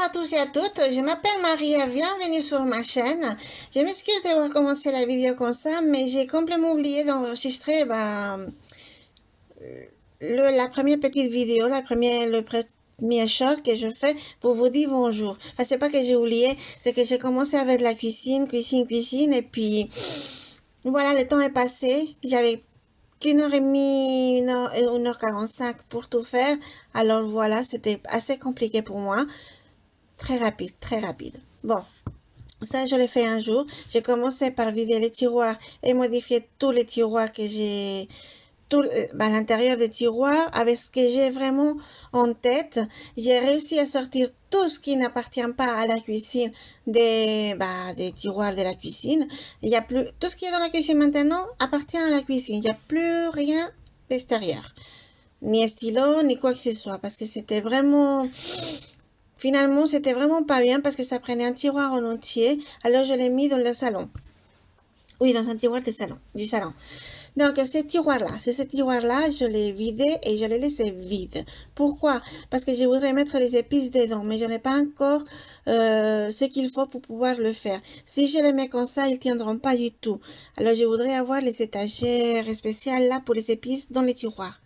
à tous et à toutes, je m'appelle Maria, bienvenue sur ma chaîne. Je m'excuse d'avoir commencé la vidéo comme ça, mais j'ai complètement oublié d'enregistrer la première petite vidéo, le premier choc que je fais pour vous dire bonjour. Enfin, c'est pas que j'ai oublié, c'est que j'ai commencé avec la cuisine, et puis voilà, le temps est passé. J'avais qu'une heure et demie, 1h45 pour tout faire. Alors voilà, c'était assez compliqué pour moi. Très rapide, très rapide. Bon, ça, je l'ai fait un jour. J'ai commencé par vider les tiroirs et modifier tous les tiroirs que j'ai, à l'intérieur des tiroirs, avec ce que j'ai vraiment en tête. J'ai réussi à sortir tout ce qui n'appartient pas à la cuisine des tiroirs de la cuisine. Il y a plus, tout ce qui est dans la cuisine maintenant appartient à la cuisine. Il n'y a plus rien d'extérieur. Ni stylo, ni quoi que ce soit. Parce que c'était vraiment, finalement, c'était vraiment pas bien parce que ça prenait un tiroir en entier. Alors, je l'ai mis dans le salon. Oui, dans un tiroir du salon. Donc, ce tiroir-là, je l'ai vidé et je l'ai laissé vide. Pourquoi? Parce que je voudrais mettre les épices dedans, mais je n'ai pas encore ce qu'il faut pour pouvoir le faire. Si je les mets comme ça, ils tiendront pas du tout. Alors, je voudrais avoir les étagères spéciales là pour les épices dans les tiroirs.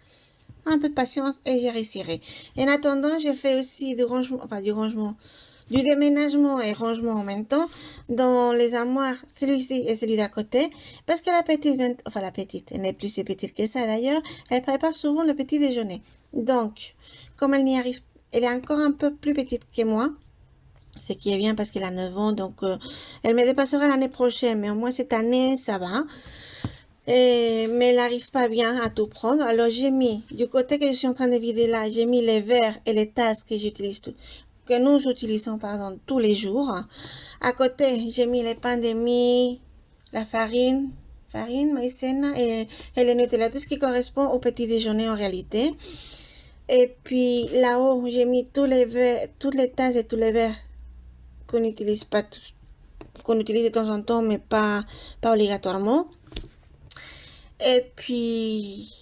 Un peu de patience et j'y réussirai. En attendant, j'ai fait aussi du déménagement et rangement en même temps dans les armoires, celui-ci et celui d'à côté, parce que la petite, elle n'est plus si petite que ça d'ailleurs, elle prépare souvent le petit déjeuner. Donc, comme elle n'y arrive, elle est encore un peu plus petite que moi, ce qui est bien parce qu'elle a 9 ans, donc elle me dépassera l'année prochaine, mais au moins cette année, ça va. Mais elle n'arrive pas bien à tout prendre. Alors j'ai mis, du côté que je suis en train de vider là, j'ai mis les verres et les tasses que nous utilisons, tous les jours. À côté, j'ai mis les pains de mie, la farine, maïzena et le Nutella, tout ce qui correspond au petit déjeuner en réalité. Et puis là-haut, j'ai mis tous les verres, toutes les tasses et tous les verres qu'on n'utilise pas, qu'on utilise de temps en temps, mais pas obligatoirement. Et puis,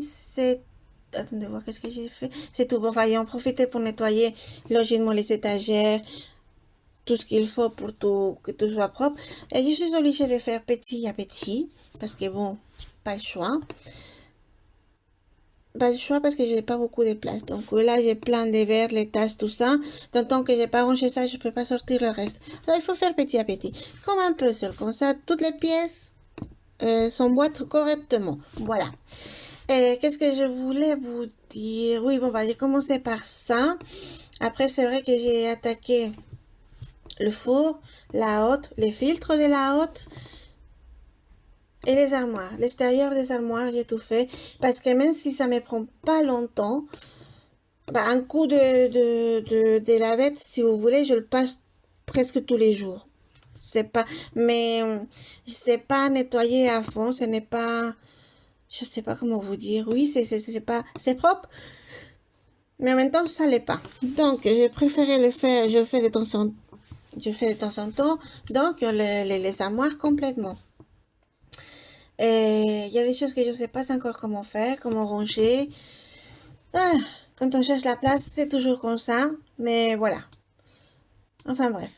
c'est, attendez voir qu'est-ce que j'ai fait. C'est tout. Bon, enfin, j'en profiter pour nettoyer logiquement les étagères, tout ce qu'il faut pour que tout soit propre. Et je suis obligée de faire petit à petit, parce que bon, pas le choix. Pas le choix parce que j'ai pas beaucoup de place. Donc là, j'ai plein de verres, les tasses, tout ça. Donc tant que j'ai pas rangé ça, je peux pas sortir le reste. Alors il faut faire petit à petit. Comme un puzzle. Comme ça, toutes les pièces s'emboîtent correctement. Voilà. Et qu'est-ce que je voulais vous dire? Oui, bon, j'ai commencé par ça. Après, c'est vrai que j'ai attaqué le four, la hotte, les filtres de la hotte. Et les armoires, l'extérieur des armoires, j'ai tout fait. Parce que même si ça me prend pas longtemps, un coup de lavette, si vous voulez, je le passe presque tous les jours. C'est pas, mais c'est pas nettoyé à fond, ce n'est pas, je sais pas comment vous dire. Oui, c'est pas, c'est propre, mais en même temps, ça l'est pas. Donc, j'ai préféré le faire, je fais de temps en temps, donc les armoires complètement. Et il y a des choses que je ne sais pas encore comment faire, comment ranger. Ah, quand on cherche la place, c'est toujours comme ça. Mais voilà. Enfin bref.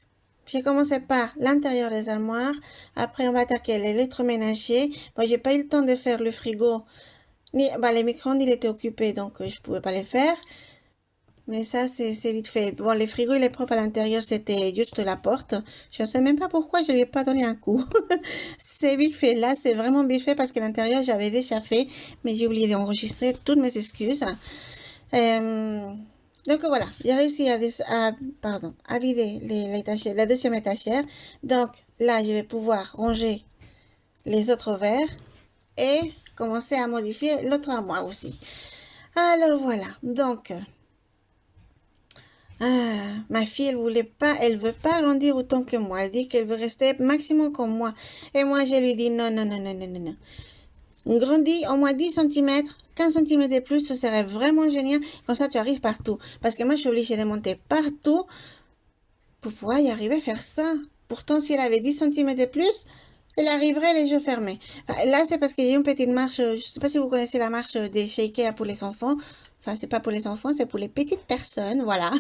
J'ai commencé par l'intérieur des armoires. Après, on va attaquer l'électroménager. Bon, j'ai pas eu le temps de faire le frigo. Les micro-ondes, il était occupé, donc je pouvais pas les faire. Mais ça, c'est vite fait. Bon, les frigos, il est propre à l'intérieur, c'était juste la porte. Je ne sais même pas pourquoi je lui ai pas donné un coup. C'est vite fait. Là, c'est vraiment vite fait parce qu'à l'intérieur, j'avais déjà fait, mais j'ai oublié d'enregistrer toutes mes excuses. Donc voilà, j'ai réussi à vider la deuxième étagère. Donc là, je vais pouvoir ranger les autres verres et commencer à modifier l'autre armoire aussi. Alors voilà, donc... ma fille, elle veut pas grandir autant que moi. Elle dit qu'elle veut rester maximum comme moi. Et moi, je lui dis non, non, non, non, non, non, non. Grandis au moins 10 centimètres, 15 centimètres de plus, ce serait vraiment génial. Comme ça, tu arrives partout. Parce que moi, je suis obligée de monter partout pour pouvoir y arriver à faire ça. Pourtant, si elle avait 10 centimètres de plus, elle arriverait les yeux fermés. Là, c'est parce qu'il y a une petite marche. Je sais pas si vous connaissez la marche des chez Ikea pour les enfants. Enfin, c'est pas pour les enfants, c'est pour les petites personnes, voilà.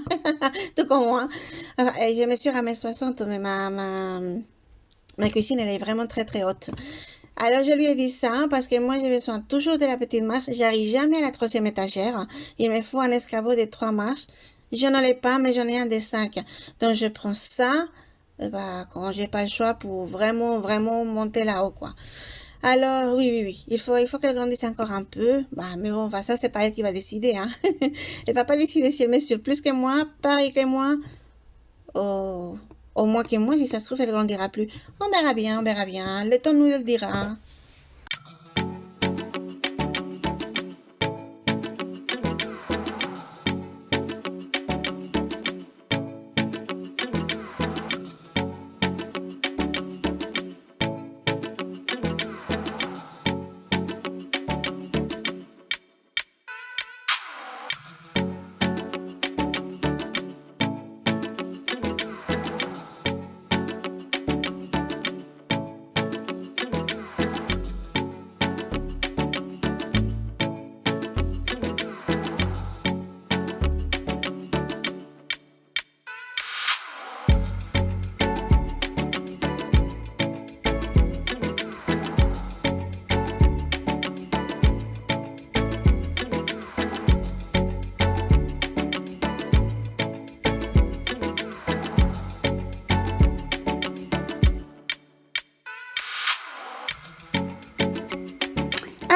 Tout comme moi. Enfin, et je mesure 1,60 m, mais ma cuisine, elle est vraiment très très haute. Alors je lui ai dit ça parce que moi j'ai besoin toujours de la petite marche. J'arrive jamais à la troisième étagère. Il me faut un escabeau de 3 marches. Je n'en ai pas, mais j'en ai un de 5. Donc je prends ça, bah, quand j'ai pas le choix pour vraiment vraiment monter là-haut quoi. Alors oui oui oui, il faut qu'elle grandisse encore un peu. Bah mais bon, enfin, ça c'est pas elle qui va décider hein. Elle va pas décider si elle mesure plus que moi, pareil que moi, au, au moins que moi, si ça se trouve, elle grandira plus. On verra bien, on verra bien. Le temps nous le dira.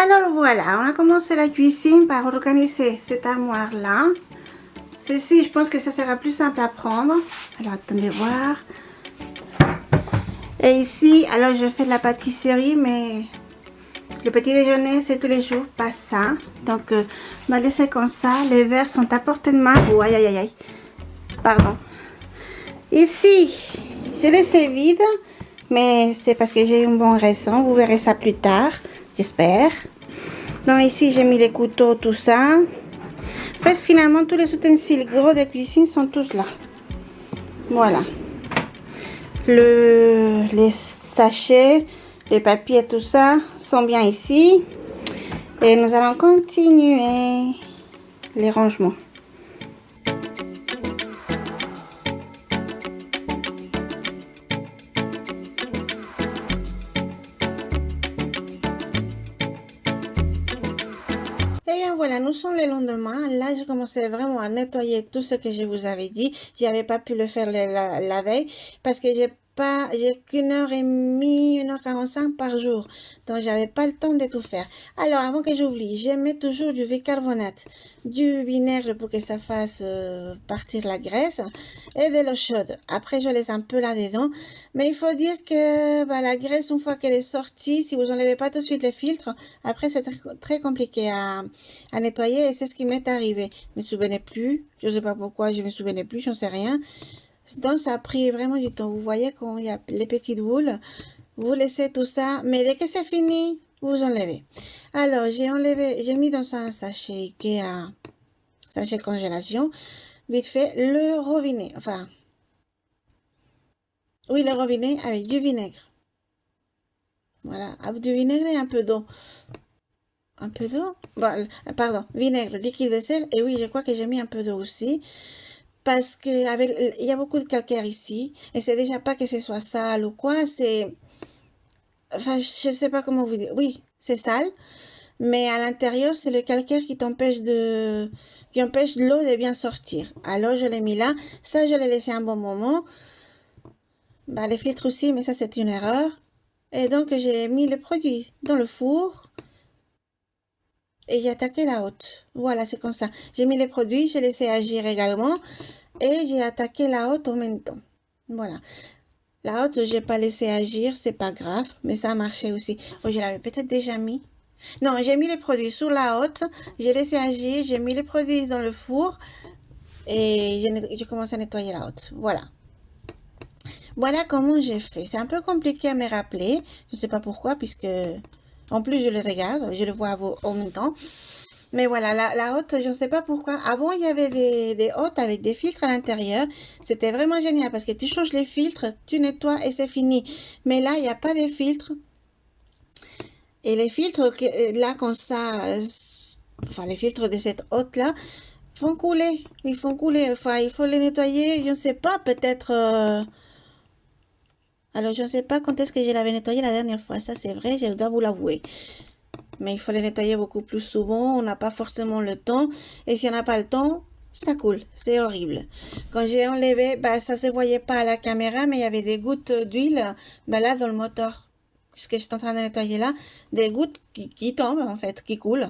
Alors voilà, on a commencé la cuisine par organiser cette armoire-là. Ceci, je pense que ça sera plus simple à prendre. Alors attendez voir. Et ici, alors je fais de la pâtisserie, mais le petit déjeuner, c'est tous les jours, pas ça. Donc, on va laisser comme ça. Les verres sont à portée de main. Oh, aïe, aïe, aïe, aïe. Pardon. Ici, je laissé vide, mais c'est parce que j'ai une bonne raison. Vous verrez ça plus tard, j'espère. Donc ici, j'ai mis les couteaux, tout ça. En fait, finalement, tous les ustensiles gros de cuisine sont tous là. Voilà. Les sachets, les papiers, tout ça sont bien ici. Et nous allons continuer les rangements. Et bien voilà, nous sommes le lendemain. Là, je commençais vraiment à nettoyer tout ce que je vous avais dit. J'avais pas pu le faire la veille parce que j'ai qu'une heure et demie, 1h45 par jour. Donc, j'avais pas le temps de tout faire. Alors, avant que j'oublie, je mets toujours du bicarbonate, du vinaigre pour que ça fasse partir la graisse et de l'eau chaude. Après, je laisse un peu là-dedans. Mais il faut dire que bah, la graisse, une fois qu'elle est sortie, si vous enlevez pas tout de suite les filtres, après, c'est très compliqué à nettoyer et c'est ce qui m'est arrivé. Je me souvenais plus. Je sais pas pourquoi je me souvenais plus, j'en sais rien. Donc, ça a pris vraiment du temps. Vous voyez quand il y a les petites boules, vous laissez tout ça, mais dès que c'est fini, vous enlevez. Alors, j'ai mis dans un sachet Ikea, sachet congélation, vite fait, le robinet, enfin, oui, le robinet avec du vinaigre. Voilà, avec du vinaigre et un peu d'eau. Un peu d'eau? Bon, pardon, vinaigre, liquide vaisselle, et oui, je crois que j'ai mis un peu d'eau aussi. Parce que il y a beaucoup de calcaire ici, et c'est déjà pas que ce soit sale ou quoi, enfin, je sais pas comment vous dire. Oui, c'est sale, mais à l'intérieur, c'est le calcaire qui empêche l'eau de bien sortir. Alors, je l'ai mis là. Ça, je l'ai laissé un bon moment. Bah, les filtres aussi, mais ça, c'est une erreur. Et donc, j'ai mis le produit dans le four et j'ai attaqué la haute. Voilà, c'est comme ça. J'ai mis les produits, j'ai laissé agir également et j'ai attaqué la haute en même temps. Voilà. La haute, j'ai pas laissé agir, c'est pas grave, mais ça a marché aussi. Oh, je l'avais peut-être déjà mis. Non, j'ai mis les produits sur la haute, j'ai laissé agir, j'ai mis les produits dans le four et j'ai commencé à nettoyer la haute. Voilà. Voilà comment j'ai fait. C'est un peu compliqué à me rappeler. Je ne sais pas pourquoi, puisque en plus je le regarde, je le vois en même temps. Mais voilà, la haute, je ne sais pas pourquoi. Avant, il y avait des hautes avec des filtres à l'intérieur. C'était vraiment génial parce que tu changes les filtres, tu nettoies et c'est fini. Mais là, il n'y a pas de filtres. Et les filtres, là, comme ça, enfin les filtres de cette eau-là font couler. Ils font couler. Enfin, il faut les nettoyer. Je ne sais pas, peut-être. Alors, je ne sais pas quand est-ce que je l'avais nettoyé la dernière fois. Ça, c'est vrai, je dois vous l'avouer. Mais il faut les nettoyer beaucoup plus souvent. On n'a pas forcément le temps. Et si on n'a pas le temps, ça coule. C'est horrible. Quand j'ai enlevé, bah, ça se voyait pas à la caméra, mais il y avait des gouttes d'huile, bah, là, dans le moteur. Ce que je suis en train de nettoyer là, des gouttes qui tombent, en fait, qui coulent.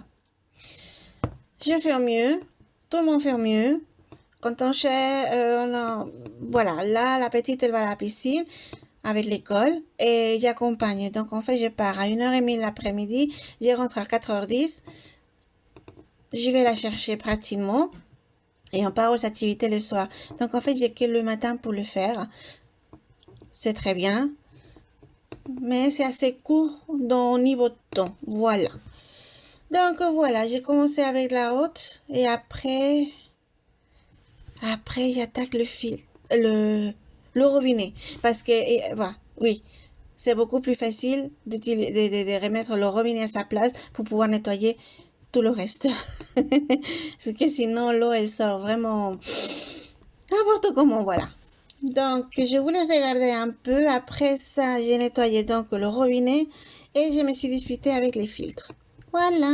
Je vais faire mieux. Tout le monde fait mieux. Quand on cherche, voilà, là, la petite, elle va à la piscine avec l'école et j'accompagne. Donc, en fait, je pars à 1h30 l'après-midi, je rentre à 4h10, je vais la chercher pratiquement et on part aux activités le soir. Donc, en fait, j'ai que le matin pour le faire. C'est très bien, mais c'est assez court dans le niveau de temps. Voilà. Donc, voilà, j'ai commencé avec la haute et après, j'attaque le robinet. Parce que, voilà, oui, c'est beaucoup plus facile de remettre le robinet à sa place pour pouvoir nettoyer tout le reste. Parce que sinon, l'eau, elle sort vraiment n'importe comment, voilà. Donc, je voulais regarder un peu. Après ça, j'ai nettoyé donc le robinet et je me suis disputée avec les filtres. Voilà.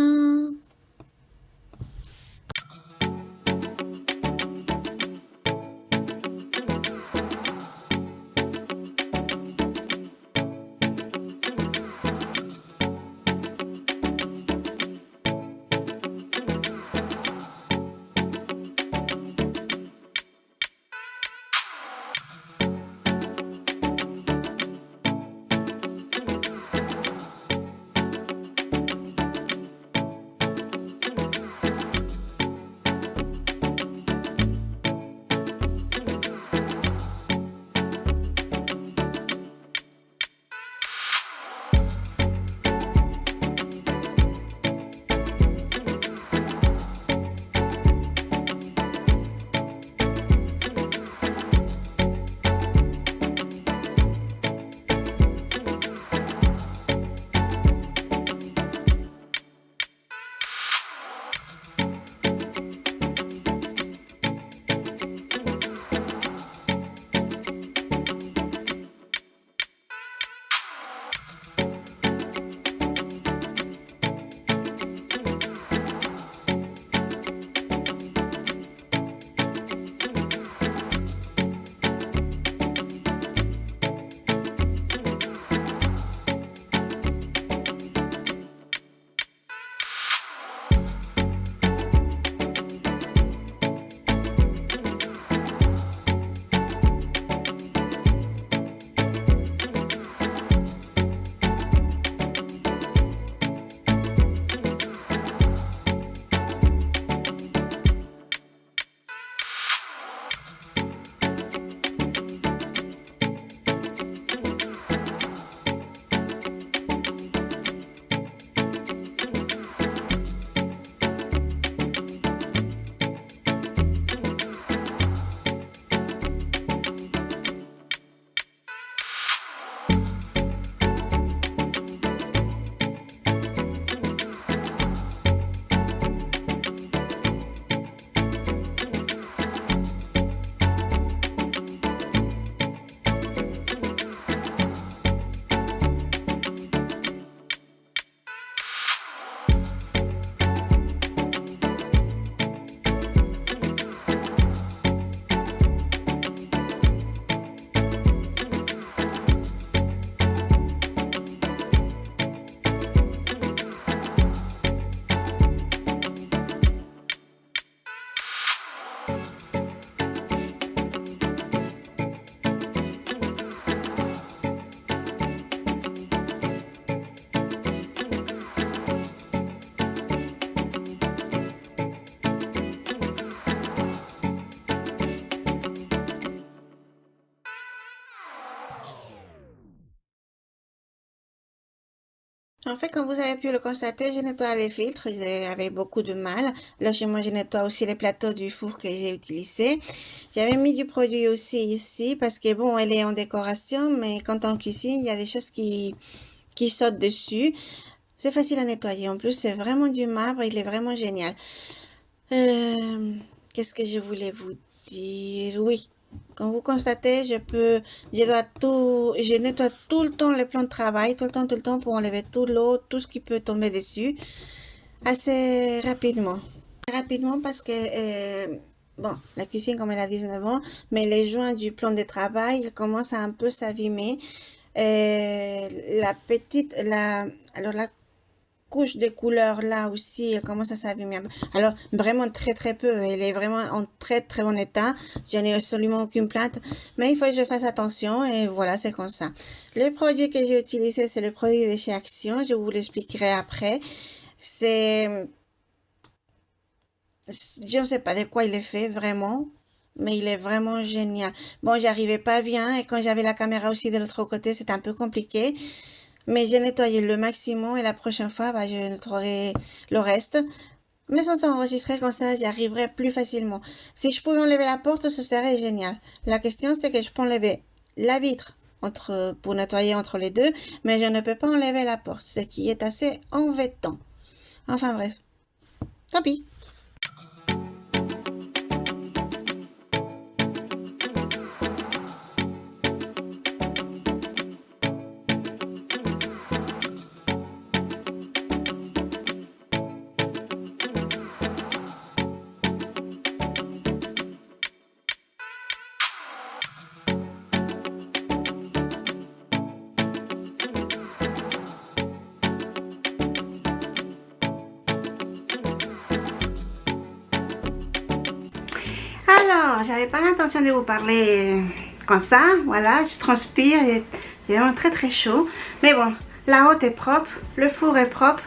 En fait, comme vous avez pu le constater, je nettoie les filtres avec beaucoup de mal. Là, chez moi, je nettoie aussi les plateaux du four que j'ai utilisé. J'avais mis du produit aussi ici parce que bon, elle est en décoration, mais quand on cuisine, il y a des choses qui sautent dessus. C'est facile à nettoyer. En plus, c'est vraiment du marbre. Il est vraiment génial. Qu'est-ce que je voulais vous dire? Oui. Comme vous constatez, je nettoie tout le temps les plans de travail, tout le temps pour enlever toute l'eau, tout ce qui peut tomber dessus, assez rapidement. Rapidement parce que, bon, la cuisine comme elle a 19 ans, mais les joints du plan de travail commencent à un peu s'abîmer. Alors la couche de couleur là aussi, elle commence à s'abîmer. Alors vraiment très très peu, elle est vraiment en très très bon état. Je n'ai absolument aucune plainte, mais il faut que je fasse attention et voilà, c'est comme ça. Le produit que j'ai utilisé, c'est le produit de chez Action, je vous l'expliquerai après. Je ne sais pas de quoi il est fait vraiment, mais il est vraiment génial. Bon, j'arrivais pas bien et quand j'avais la caméra aussi de l'autre côté, c'était un peu compliqué. Mais j'ai nettoyé le maximum et la prochaine fois, bah, je nettoierai le reste. Mais sans enregistrer comme ça, j'y arriverai plus facilement. Si je pouvais enlever la porte, ce serait génial. La question, c'est que je peux enlever la vitre pour nettoyer entre les deux, mais je ne peux pas enlever la porte, ce qui est assez embêtant. Enfin bref, tant pis. Alors, j'avais pas l'intention de vous parler comme ça, voilà, je transpire, il est vraiment très très chaud. Mais bon, la haute est propre, le four est propre.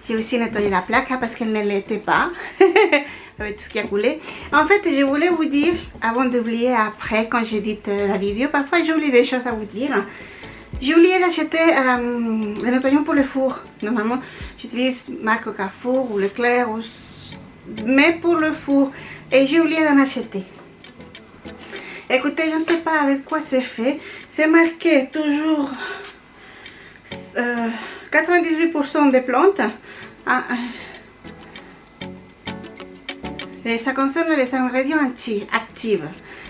J'ai aussi nettoyé la plaque parce qu'elle ne l'était pas, avec tout ce qui a coulé. En fait, je voulais vous dire, avant d'oublier après, quand j'édite la vidéo, parfois j'oublie des choses à vous dire. J'ai oublié d'acheter le nettoyant pour le four. Normalement, j'utilise marque Carrefour ou Leclerc, mais pour le four. Et j'ai oublié d'en acheter. Écoutez, je ne sais pas avec quoi c'est fait. C'est marqué toujours 98% des plantes. Et ça concerne les ingrédients actifs.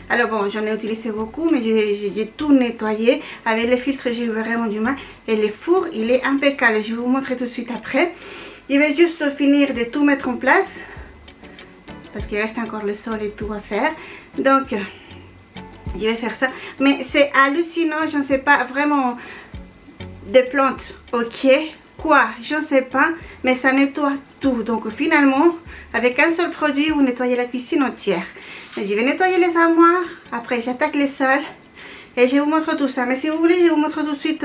Alors bon, j'en ai utilisé beaucoup, mais j'ai tout nettoyé. Avec les filtres, j'ai eu vraiment du mal. Et le four, il est impeccable. Je vais vous montrer tout de suite après. Je vais juste finir de tout mettre en place. Parce qu'il reste encore le sol et tout à faire. Donc, je vais faire ça. Mais c'est hallucinant, je ne sais pas vraiment. Des plantes, ok. Quoi, je ne sais pas. Mais ça nettoie tout. Donc finalement, avec un seul produit, vous nettoyez la cuisine entière. Je vais nettoyer les armoires. Après, j'attaque les sols. Et je vous montre tout ça. Mais si vous voulez, je vous montre tout de suite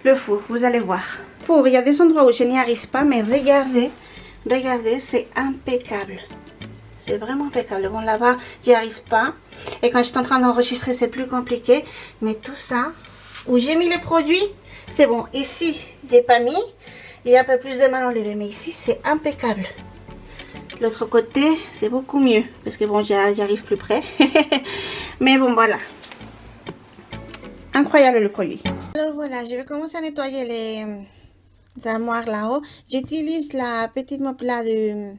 le four. Vous allez voir. Four, il y a des endroits où je n'y arrive pas. Mais regardez. Regardez, c'est impeccable. C'est vraiment impeccable. Bon, là-bas, j'y arrive pas. Et quand je suis en train d'enregistrer, c'est plus compliqué. Mais tout ça, où j'ai mis les produits, c'est bon. Ici, j'ai pas mis. Il y a un peu plus de mal à enlever. Mais ici, c'est impeccable. L'autre côté, c'est beaucoup mieux. Parce que bon, j'y arrive plus près. Mais bon, voilà. Incroyable le produit. Alors voilà, je vais commencer à nettoyer les armoires là-haut. J'utilise la petite mop là de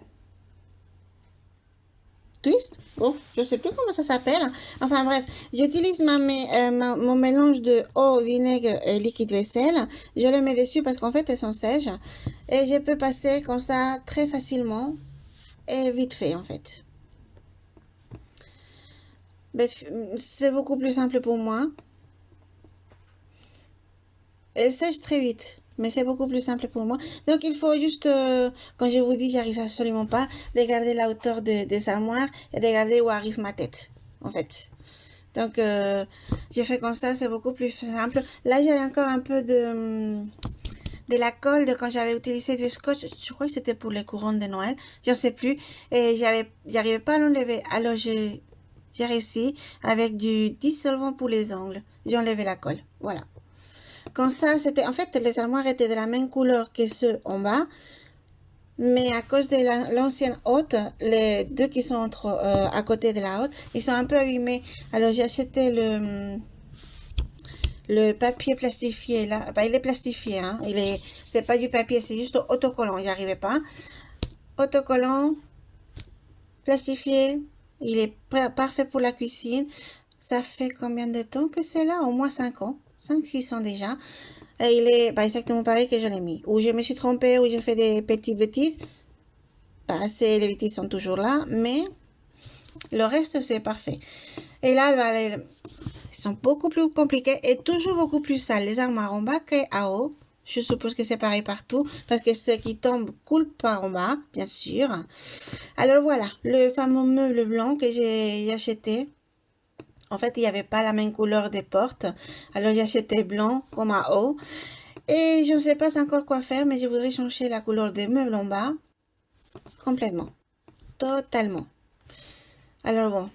Twist. Oh, je sais plus comment ça s'appelle. Enfin bref, j'utilise mon mélange de eau, vinaigre et liquide vaisselle. Je le mets dessus parce qu'en fait elles sont sèches. Et je peux passer comme ça très facilement et vite fait en fait. Bref, c'est beaucoup plus simple pour moi. Elle sèche très vite. Mais c'est beaucoup plus simple pour moi. Donc il faut juste, quand je vous dis, j'arrive absolument pas, regarder la hauteur des armoires et regarder où arrive ma tête, en fait. Donc j'ai fait comme ça, c'est beaucoup plus simple. Là j'avais encore un peu de la colle de quand j'avais utilisé du scotch. Je crois que c'était pour les couronnes de Noël, je ne sais plus. Et j'arrivais pas à l'enlever. Alors j'ai réussi avec du dissolvant pour les ongles. J'ai enlevé la colle, voilà. Comme ça, c'était, en fait, les armoires étaient de la même couleur que ceux en bas. Mais à cause de l'ancienne haute, les deux qui sont à côté de la haute, ils sont un peu abîmés. Alors, j'ai acheté Le papier plastifié, là, bah, il est plastifié, hein. C'est pas du papier, c'est juste autocollant, il n'y arrivait pas. Autocollant, plastifié, il est parfait pour la cuisine. Ça fait combien de temps que c'est là? Au moins 5 ans. 5-6 ans déjà. Et il est bah, exactement pareil que je l'ai mis. Ou je me suis trompée, ou j'ai fait des petites bêtises. Bah, les bêtises sont toujours là, mais le reste, c'est parfait. Et là, bah, ils sont beaucoup plus compliqués et toujours beaucoup plus sales. Les armoires en bas qu'en haut. Je suppose que c'est pareil partout, parce que ce qui tombe coule par en bas, bien sûr. Alors voilà, le fameux meuble blanc que j'ai acheté. En fait, il n'y avait pas la même couleur des portes. Alors j'ai acheté blanc comme à haut. Et je ne sais pas encore quoi faire, mais je voudrais changer la couleur des meubles en bas. Complètement. Totalement. Alors bon,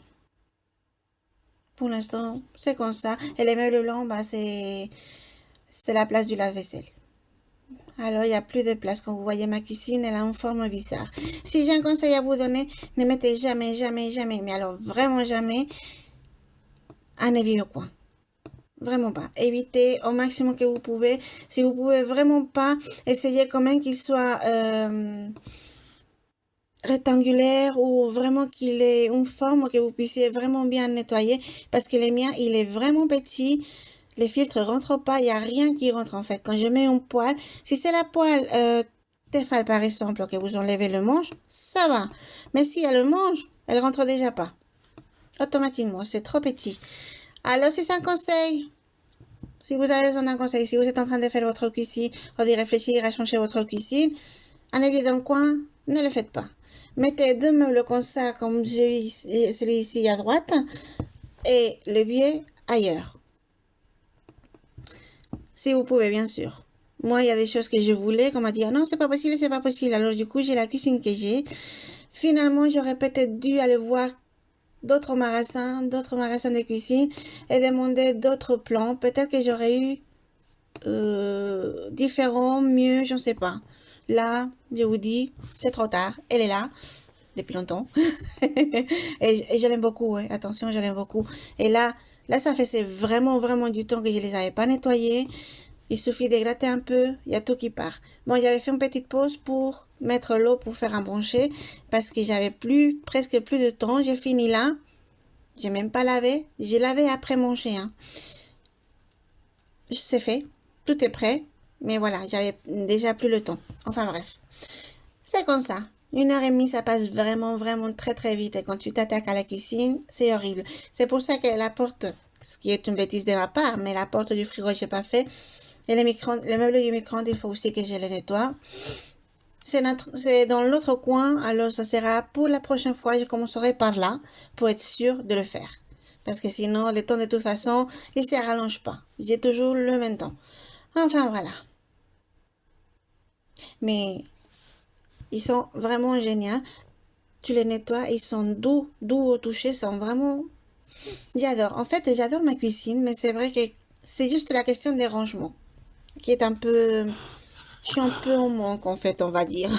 pour l'instant, c'est comme ça. Et les meubles blancs, bah, c'est la place du lave-vaisselle. Alors, il n'y a plus de place. Quand vous voyez ma cuisine, elle a une forme bizarre. Si j'ai un conseil à vous donner, ne mettez jamais, jamais, jamais, mais alors vraiment jamais, un évier au coin. Vraiment pas. Évitez au maximum que vous pouvez. Si vous pouvez vraiment pas, essayez quand même qu'il soit rectangulaire ou vraiment qu'il ait une forme que vous puissiez vraiment bien nettoyer. Parce que le mien, il est vraiment petit. Les filtres rentrent pas. Il n'y a rien qui rentre en fait. Quand je mets une poêle, si c'est la poêle Tefal par exemple, que vous enlevez le manche, ça va. Mais si elle le manche, elle rentre déjà pas. Automatiquement, c'est trop petit. Alors, si c'est un conseil, si vous avez besoin d'un conseil, si vous êtes en train de faire votre cuisine ou de réfléchir à changer votre cuisine, un évier dans le coin, ne le faites pas. Mettez 2 meubles comme ça, comme celui-ci à droite, et l'évier ailleurs. Si vous pouvez, bien sûr. Moi, il y a des choses que je voulais, qu'on m'a dit, ah non, c'est pas possible, c'est pas possible. Alors, du coup, j'ai la cuisine que j'ai. Finalement, j'aurais peut-être dû aller voir d'autres magasins de cuisine et demander d'autres plans. Peut-être que j'aurais eu différents, mieux, je ne sais pas. Là, je vous dis, c'est trop tard. Elle est là depuis longtemps. et je l'aime beaucoup, ouais. Attention, je l'aime beaucoup. Et là, ça faisait vraiment, vraiment du temps que je les avais pas nettoyés. Il suffit de gratter un peu, il y a tout qui part. Bon, j'avais fait une petite pause pour mettre l'eau pour faire un branché parce que j'avais presque plus de temps. J'ai fini là. J'ai même pas lavé. J'ai lavé après manger, hein. C'est fait. Tout est prêt. Mais voilà, j'avais déjà plus le temps. Enfin bref. C'est comme ça. 1 heure et demie, ça passe vraiment, vraiment très, très vite. Et quand tu t'attaques à la cuisine, c'est horrible. C'est pour ça que la porte, ce qui est une bêtise de ma part, mais la porte du frigo, j'ai pas fait. Et les meubles du micro-ondes, il faut aussi que je les nettoie. C'est dans l'autre coin, alors ça sera pour la prochaine fois, je commencerai par là, pour être sûr de le faire. Parce que sinon, le temps de toute façon, il ne se rallonge pas. J'ai toujours le même temps. Enfin, voilà. Mais ils sont vraiment géniaux. Tu les nettoies, ils sont doux, doux au toucher, ils sont vraiment... J'adore. En fait, j'adore ma cuisine, mais c'est vrai que c'est juste la question des rangements, qui est un peu... Je suis un peu en manque, en fait, on va dire.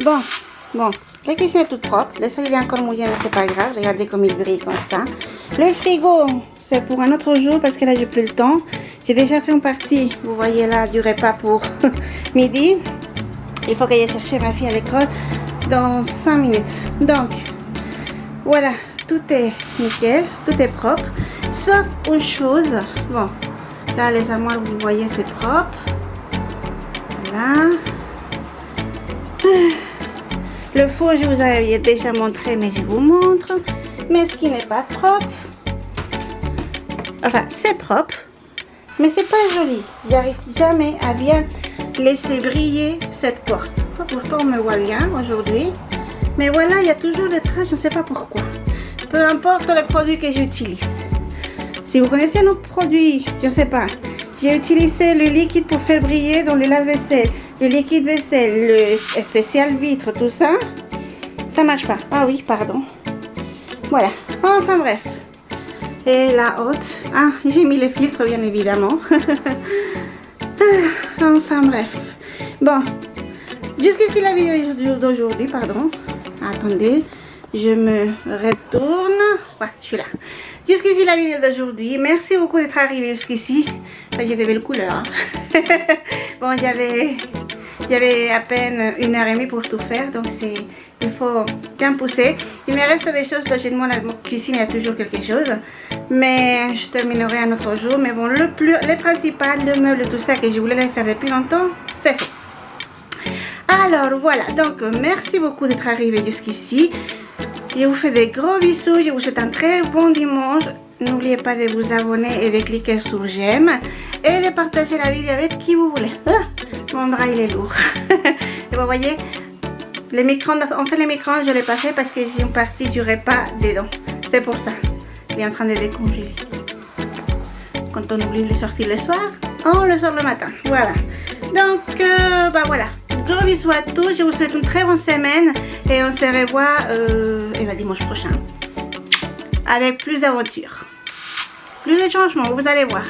Bon, la cuisine est toute propre. Le sol il est encore mouillé, mais c'est pas grave. Regardez comme il brille comme ça. Le frigo, c'est pour un autre jour parce que là, j'ai plus le temps. J'ai déjà fait une partie, vous voyez là, du repas pour midi. Il faut que j'aille chercher ma fille à l'école dans 5 minutes. Donc, voilà, tout est nickel, tout est propre. Sauf une chose, bon, là, les armoires, vous voyez, c'est propre. Voilà. Le four, je vous avais déjà montré, mais je vous montre. Mais ce qui n'est pas propre, enfin, c'est propre, mais c'est pas joli. J'arrive jamais à bien laisser briller cette porte. Pourtant, on me voit bien aujourd'hui. Mais voilà, il y a toujours des traces, je ne sais pas pourquoi. Peu importe le produit que j'utilise. Si vous connaissez un autre produit, je ne sais pas. J'ai utilisé le liquide pour faire briller dans le lave-vaisselle, le liquide vaisselle, le spécial vitre, tout ça. Ça marche pas. Ah oui, pardon. Voilà. Enfin bref. Et la haute. Ah, j'ai mis le filtre, bien évidemment. Enfin bref. Bon. Jusqu'ici la vidéo d'aujourd'hui, pardon. Attendez. Je me retourne. Ouais, je suis là. Jusqu'ici la vidéo d'aujourd'hui. Merci beaucoup d'être arrivé jusqu'ici. J'ai des belles couleurs. Bon, j'avais à peine 1h30 pour tout faire. Donc il faut bien pousser. Il me reste des choses. Logiquement, la cuisine, il y a toujours quelque chose. Mais je terminerai un autre jour. Mais bon, le principal, le meuble, tout ça que je voulais faire depuis longtemps, c'est fait. Alors voilà, donc merci beaucoup d'être arrivé jusqu'ici. Je vous fais des gros bisous, je vous souhaite un très bon dimanche. N'oubliez pas de vous abonner et de cliquer sur j'aime. Et de partager la vidéo avec qui vous voulez. Ah, mon bras il est lourd. Et vous voyez, les micro-ondes, en fait les micro-ondes je l'ai pas fait parce que j'ai une partie du repas dedans. C'est pour ça. Il est en train de décongeler. Quand on oublie de sortir le soir, on le sort le matin. Voilà. Donc, bah voilà. Gros bisous à tous. Je vous souhaite une très bonne semaine. Et on se revoit dimanche prochain. Avec plus d'aventures. Plus de changements, vous allez voir.